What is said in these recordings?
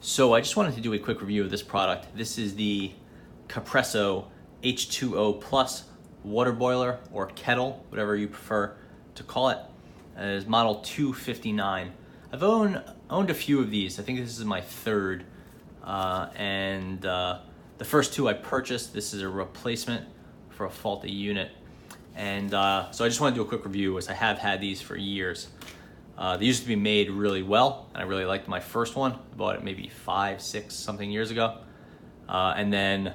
So I just wanted to do a quick review of this product. This is the Capresso H2O Plus water boiler, or kettle, whatever you prefer to call it. It is model 259. I've owned a few of these. I think this is my third. The first two I purchased. This is a replacement for a faulty unit. So I just want to do a quick review, as I have had these for years. They used to be made really well, and I really liked my first one. I bought it maybe 5, 6 something years ago. And then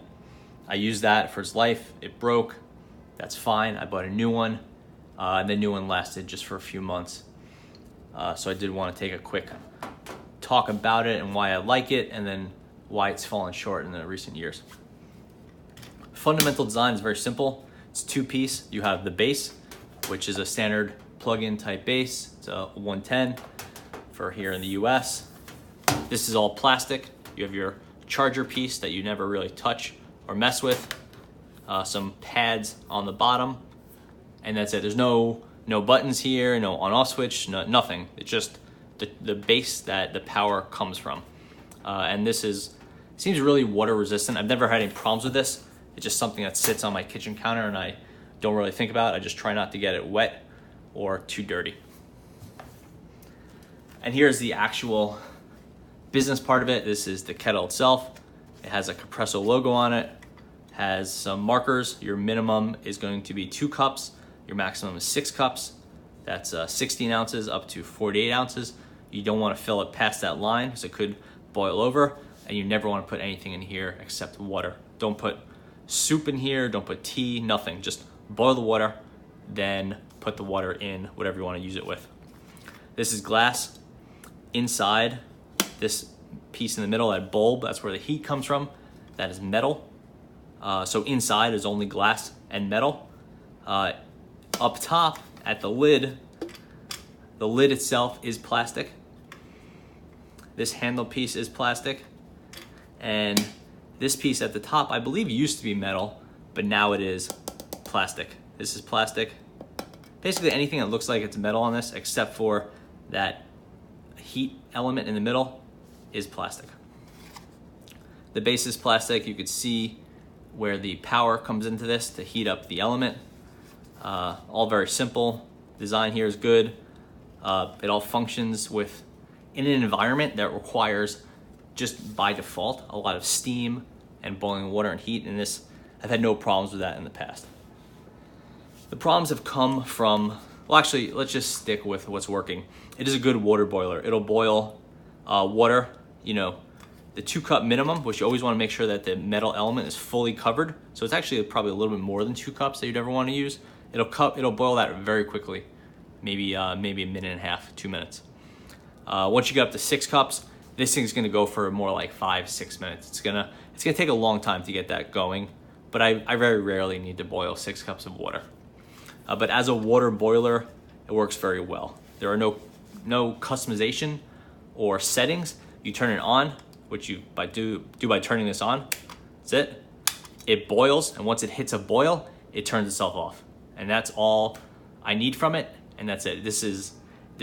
I used that for its life. It broke. That's fine. I bought a new one. And the new one lasted just for a few months. So I did want to take a quick talk about it and why I like it, and then why it's fallen short in the recent years. Fundamental design is very simple. It's two-piece. You have the base, which is a standard plug-in type base. It's a 110 for here in the US. This is all plastic. You have your charger piece that you never really touch or mess with. Some pads on the bottom, and that's it. There's no buttons here, no on-off switch, nothing. It's just the base that the power comes from. And this seems really water resistant. I've never had any problems with this. It's just something that sits on my kitchen counter and I don't really think about it. I just try not to get it wet or too dirty. And here's the actual business part of it. This is the kettle itself. It has a Capresso logo on it. Has some markers. Your minimum is going to be 2 cups. Your maximum is 6 cups. That's 16 ounces up to 48 ounces. You don't want to fill it past that line because it could boil over, and you never want to put anything in here except water. Don't put soup in here, don't put tea, nothing. Just boil the water, then put the water in whatever you want to use it with. This is glass. Inside, this piece in the middle, that bulb, that's where the heat comes from. That is metal. So inside is only glass and metal. Up top at the lid itself is plastic. This handle piece is plastic. And this piece at the top, I believe, used to be metal, but now it is plastic. This is plastic. Basically anything that looks like it's metal on this, except for that heat element in the middle, is plastic. The base is plastic. You could see where the power comes into this to heat up the element. All very simple. Design here is good. It all functions in an environment that requires, just by default, a lot of steam and boiling water and heat. And this, I've had no problems with that in the past. The problems have come from, well, actually, let's just stick with what's working. It is a good water boiler. It'll boil water, the 2 cup minimum, which you always want to make sure that the metal element is fully covered. So it's actually probably a little bit more than 2 cups that you'd ever want to use. It'll boil that very quickly, maybe a minute and a half, 2 minutes. Once you get up to 6 cups, this thing's gonna go for more like 5-6 minutes. It's gonna take a long time to get that going, but I very rarely need to boil 6 cups of water. But as a water boiler, it works very well. There are no customization or settings. You turn it on, which you do by turning this on. That's it. It boils, and once it hits a boil, it turns itself off. And that's all I need from it, and that's it. There's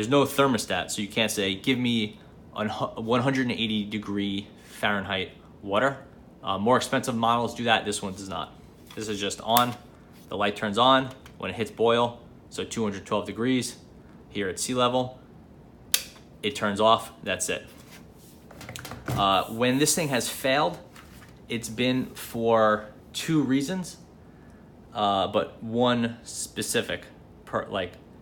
no thermostat, so you can't say, give me 180 degree Fahrenheit water. More expensive models do that. This one does not. This is just on. The light turns on when it hits boil, so 212 degrees here at sea level. It turns off. That's it. When this thing has failed, it's been for 2 reasons, but one specific,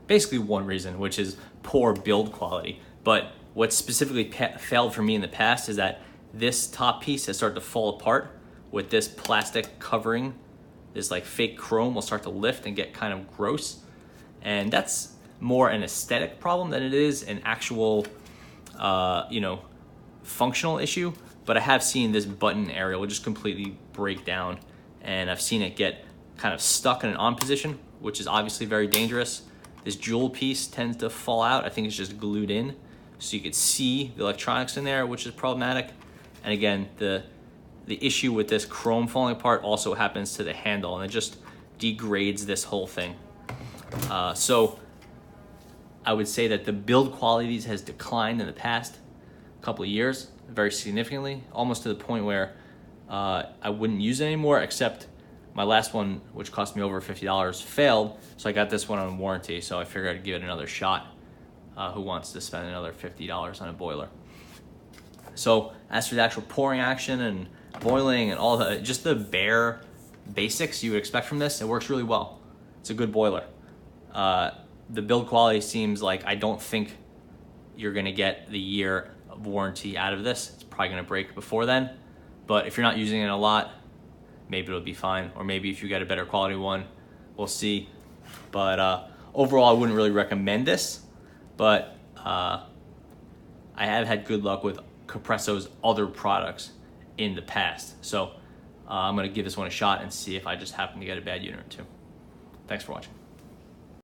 basically one reason, which is poor build quality. But what specifically failed for me in the past is that this top piece has started to fall apart with this plastic covering. This fake chrome will start to lift and get kind of gross. And that's more an aesthetic problem than it is an actual, functional issue. But I have seen this button area will just completely break down, and I've seen it get kind of stuck in an on position, which is obviously very dangerous. This jewel piece tends to fall out. I think it's just glued in, so you could see the electronics in there, which is problematic. And again, the issue with this chrome falling apart also happens to the handle, and it just degrades this whole thing. So I would say that the build quality has declined in the past. couple of years, very significantly, almost to the point where I wouldn't use it anymore, except my last one, which cost me over $50, failed. So I got this one on warranty. So I figured I'd give it another shot. Who wants to spend another $50 on a boiler? So as for the actual pouring action and boiling and all just the bare basics you would expect from this, it works really well. It's a good boiler. The build quality seems like I don't think you're gonna get the year of warranty out of this. It's probably gonna break before then. But if you're not using it a lot, maybe it'll be fine. Or maybe if you get a better quality one, we'll see. But overall, I wouldn't really recommend this. But I have had good luck with Capresso's other products in the past. So I'm gonna give this one a shot and see if I just happen to get a bad unit or two. Thanks for watching.